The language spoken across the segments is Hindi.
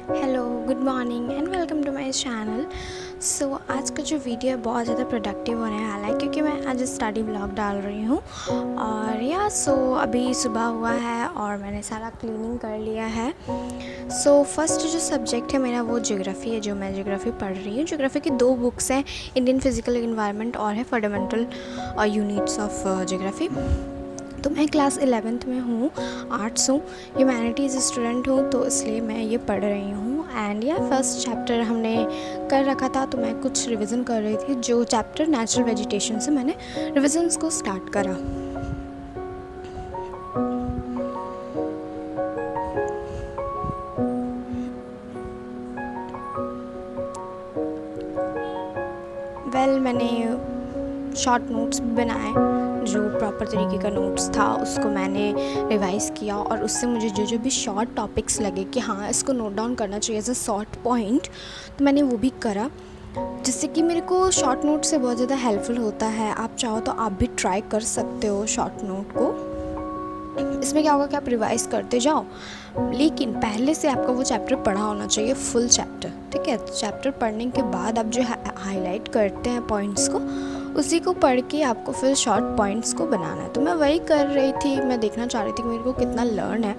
Hello, good morning and welcome to my channel. So आज का जो वीडियो है बहुत ज़्यादा प्रोडक्टिव होने वाला है क्योंकि मैं आज स्टडी ब्लॉग डाल रही हूँ। और अभी सुबह हुआ है और मैंने सारा क्लीनिंग कर लिया है। फर्स्ट जो सब्जेक्ट है मेरा वो ज्योग्राफ़ी है, जो मैं ज्योग्राफ़ी पढ़ रही हूँ। ज्योग्राफ़ी की दो बुक्स हैं, इंडियन फिजिकल इन्वायरमेंट और है फंडामेंटल यूनिट्स ऑफ ज्योग्राफ़ी। तो मैं क्लास 11th में हूँ, आर्ट्स हूँ, ह्यूमैनिटीज़ स्टूडेंट हूँ, तो इसलिए मैं ये पढ़ रही हूँ। एंड फर्स्ट चैप्टर हमने कर रखा था, तो मैं कुछ रिवीजन कर रही थी। जो चैप्टर नेचुरल वेजिटेशन से मैंने रिविजन्स को स्टार्ट करा। मैंने शॉर्ट नोट्स भी बनाए, जो प्रॉपर तरीके का नोट्स था उसको मैंने रिवाइज़ किया और उससे मुझे जो जो भी शॉर्ट टॉपिक्स लगे कि हाँ इसको नोट डाउन करना चाहिए एज अ शॉर्ट पॉइंट, तो मैंने वो भी करा, जिससे कि मेरे को शॉर्ट नोट से बहुत ज़्यादा हेल्पफुल होता है। आप चाहो तो आप भी ट्राई कर सकते हो शॉर्ट नोट को। इसमें क्या होगा कि आप रिवाइज़ करते जाओ, लेकिन पहले से आपका वो चैप्टर पढ़ा होना चाहिए, फुल चैप्टर। ठीक है, चैप्टर पढ़ने के बाद आप जो हाईलाइट करते हैं पॉइंट्स को, उसी को पढ़ के आपको फिर शॉर्ट पॉइंट्स को बनाना है। तो मैं वही कर रही थी, मैं देखना चाह रही थी कि मेरे को कितना लर्न है।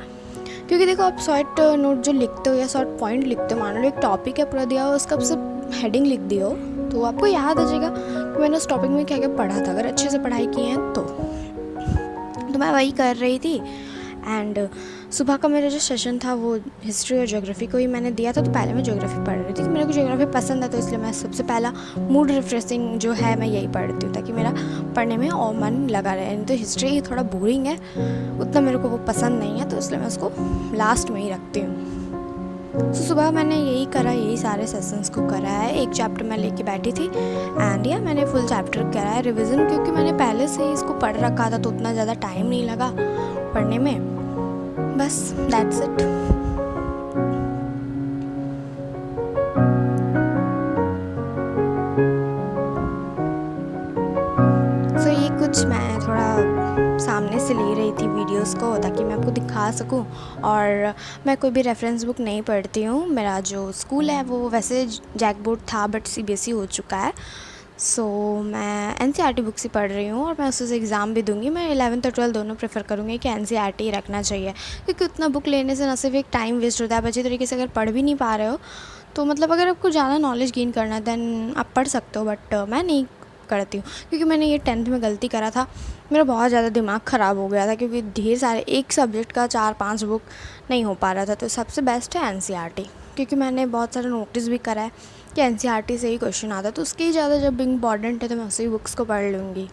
क्योंकि देखो, आप शॉर्ट नोट जो लिखते हो या शॉर्ट पॉइंट लिखते हो, मान लो एक टॉपिक है पूरा दिया हो, उसका आप सिर्फ हेडिंग लिख दिए हो, तो आपको याद आ जाएगा कि मैंने उस टॉपिक में क्या क्या पढ़ा था, अगर अच्छे से पढ़ाई की है तो मैं वही कर रही थी। एंड सुबह का मेरा जो सेशन था वो हिस्ट्री और ज्योग्राफी को ही मैंने दिया था। तो पहले मैं ज्योग्राफी पढ़ रही थी, मेरे को ज्योग्राफी पसंद है, तो इसलिए मैं सबसे पहला मूड रिफ्रेशिंग जो है मैं यही पढ़ती हूँ, ताकि मेरा पढ़ने में और मन लगा रहे। तो हिस्ट्री थोड़ा बोरिंग है, उतना मेरे को वो पसंद नहीं है, तो इसलिए मैं उसको लास्ट में ही रखती हूँ। तो सुबह मैंने यही करा, यही सारे सेशंस को करा है। एक चैप्टर मैं लेके बैठी थी एंड मैंने फुल चैप्टर करा है रिवीजन, क्योंकि मैंने पहले से ही इसको पढ़ रखा था, तो उतना ज़्यादा टाइम नहीं लगा पढ़ने में। बस दैट्स इट। ये कुछ मैं थोड़ा सामने से ले रही थी वीडियोस को, ताकि मैं आपको दिखा सकूं। और मैं कोई भी रेफरेंस बुक नहीं पढ़ती हूँ। मेरा जो स्कूल है वो वैसे जैक बोर्ड था, बट CBSE हो चुका है। मैं NCERT बुक से पढ़ रही हूँ और मैं उससे एग्ज़ाम भी दूंगी। मैं 11th और 12th दोनों प्रेफर करूँगी कि NCERT ही रखना चाहिए, क्योंकि उतना बुक लेने से ना सिर्फ एक टाइम वेस्ट होता है, आप अच्छे तरीके से अगर पढ़ भी नहीं पा रहे हो, तो मतलब अगर आपको ज़्यादा नॉलेज गेन करना है दैन आप पढ़ सकते हो, बट मैं नहीं करती हूँ। क्योंकि मैंने ये 10th में गलती करा था, मेरा बहुत ज़्यादा दिमाग ख़राब हो गया था, क्योंकि ढेर सारे एक सब्जेक्ट का 4-5 बुक नहीं हो पा रहा था। तो सबसे बेस्ट है NCERT, क्योंकि मैंने बहुत सारा नोटिस भी करा है कि NCERT से ही क्वेश्चन आता है, तो उसके ही ज़्यादा जब इम्पॉर्टेंट है तो मैं उसी बुक्स को पढ़ लूँगी।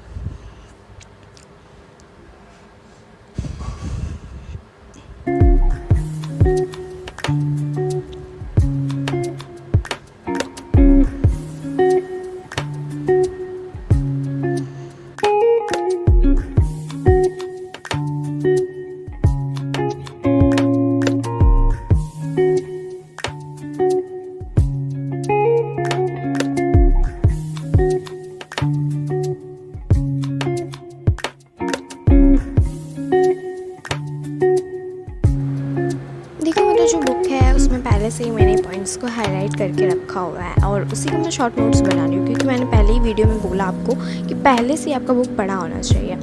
जो बुक है उसमें पहले से ही मैंने पॉइंट्स को हाईलाइट करके रखा हुआ है और उसी को मैं शॉर्ट नोट्स बना रही हूँ, क्योंकि मैंने पहले ही वीडियो में बोला आपको कि पहले से ही आपका बुक पढ़ा होना चाहिए।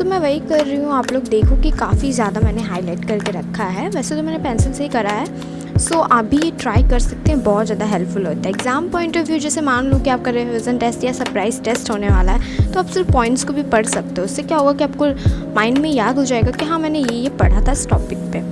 मैं वही कर रही हूँ। आप लोग देखो कि काफ़ी ज़्यादा मैंने हाईलाइट करके रखा है। वैसे तो मैंने पेंसिल से ही करा है। आप भी ये ट्राई कर सकते हैं, बहुत ज़्यादा हेल्पफुल होता है एग्ज़ाम पॉइंट ऑफ व्यू। जैसे मान लो कि आपका रिविजन टेस्ट या सरप्राइज टेस्ट होने वाला है, तो आप सिर्फ पॉइंट्स को भी पढ़ सकते हो। उससे क्या होगा कि आपको माइंड में याद हो जाएगा कि हाँ मैंने ये पढ़ा था इस टॉपिक पे।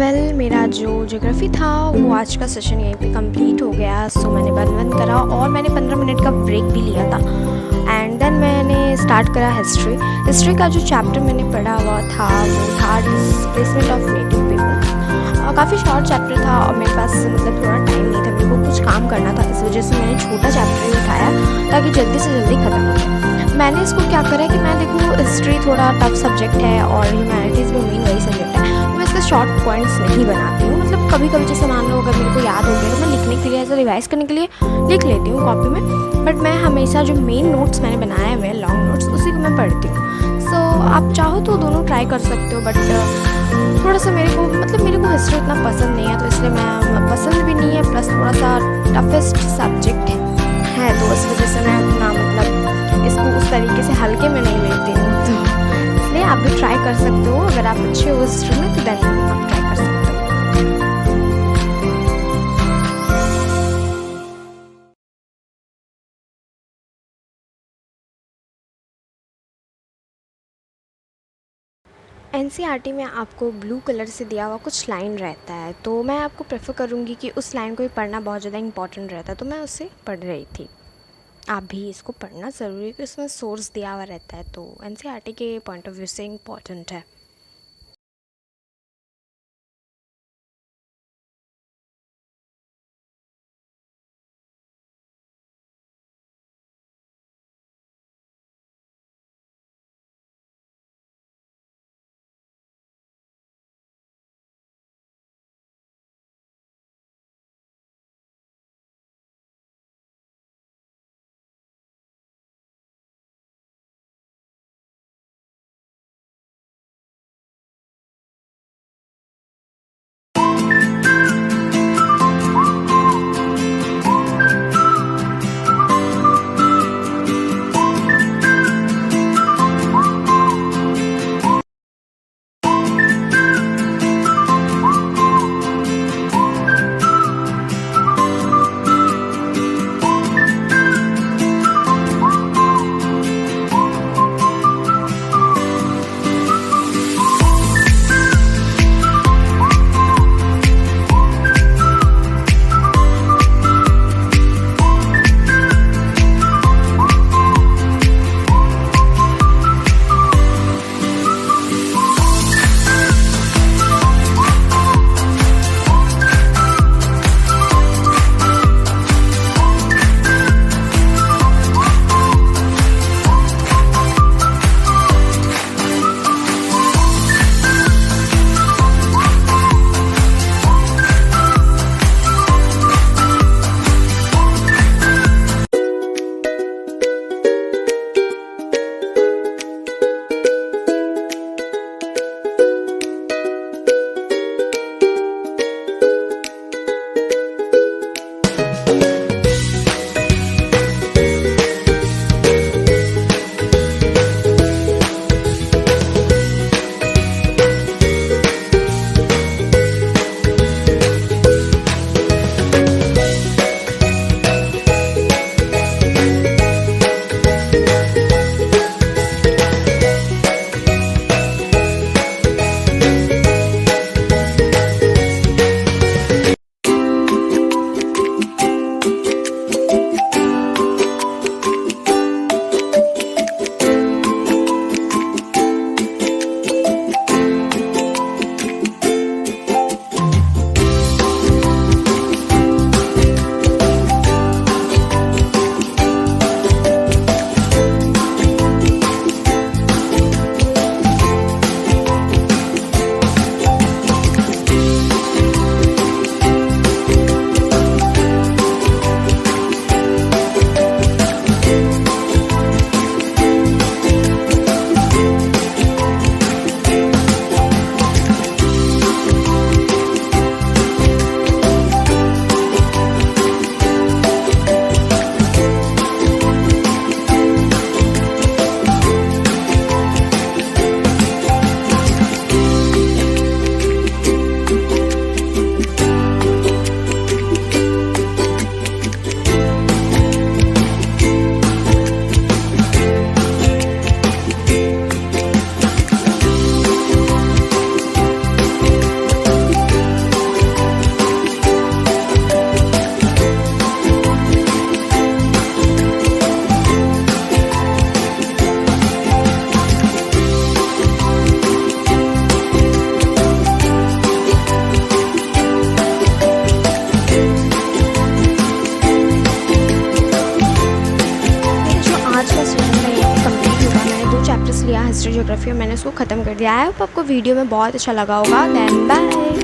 मेरा जो ज्योग्राफ़ी था वो आज का सेशन यहीं पे कंप्लीट हो गया। सो मैंने बंद करा और मैंने 15 मिनट का ब्रेक भी लिया था एंड देन मैंने स्टार्ट करा हिस्ट्री का जो चैप्टर मैंने पढ़ा हुआ था वो था डिस्प्लेसमेंट ऑफ नेटिव पीपल्स। काफ़ी शॉर्ट चैप्टर था और मेरे पास मतलब थोड़ा टाइम नहीं था, मेरे को कुछ काम करना था, इस वजह से मैंने छोटा चैप्टर ही उठाया ताकि जल्दी से जल्दी ख़त्म हो जाए। मैंने इसको क्या करा कि मैं देखो हिस्ट्री थोड़ा टफ सब्जेक्ट है और ह्यूमैनिटीज़ में मेन वही सब्जेक्ट है, तो मैं इसके शॉर्ट पॉइंट्स नहीं बनाती हूँ। मतलब कभी कभी जैसे मान लो अगर मेरे को याद हो गया तो मैं लिखने के लिए ऐसा रिवाइज़ करने के लिए लिख लेती हूँ कॉपी में, बट मैं हमेशा जो मेन नोट्स मैंने बनाए हुए हैं लॉन्ग नोट्स उसी को मैं पढ़ती हूँ। सो आप चाहो तो दोनों ट्राई कर सकते हो, बट थोड़ा सा मेरे को हिस्ट्री उतना पसंद नहीं है, तो इसलिए मैं पसंद भी नहीं है, प्लस थोड़ा सा टफेस्ट सब्जेक्ट है, तो इस वजह से मैं उतना मतलब इसको उस तरीके से हल्के में नहीं लेती हूँ। तो इसलिए आप भी ट्राई कर सकते हो, अगर आप अच्छे हो हिस्ट्री में तो देन आप ट्राई कर सकते हो। एनसीईआरटी में आपको ब्लू कलर से दिया हुआ कुछ लाइन रहता है, तो मैं आपको प्रेफर करूँगी कि उस लाइन को ही पढ़ना बहुत ज़्यादा इंपॉर्टेंट रहता है, तो मैं उसे पढ़ रही थी। आप भी इसको पढ़ना ज़रूरी है कि उसमें सोर्स दिया हुआ रहता है, तो एनसीईआरटी के पॉइंट ऑफ व्यू से इम्पॉर्टेंट है। ज्योग्राफी और मैंने उसको ख़त्म कर दिया है। आपको वीडियो में बहुत अच्छा लगा होगा। Then bye.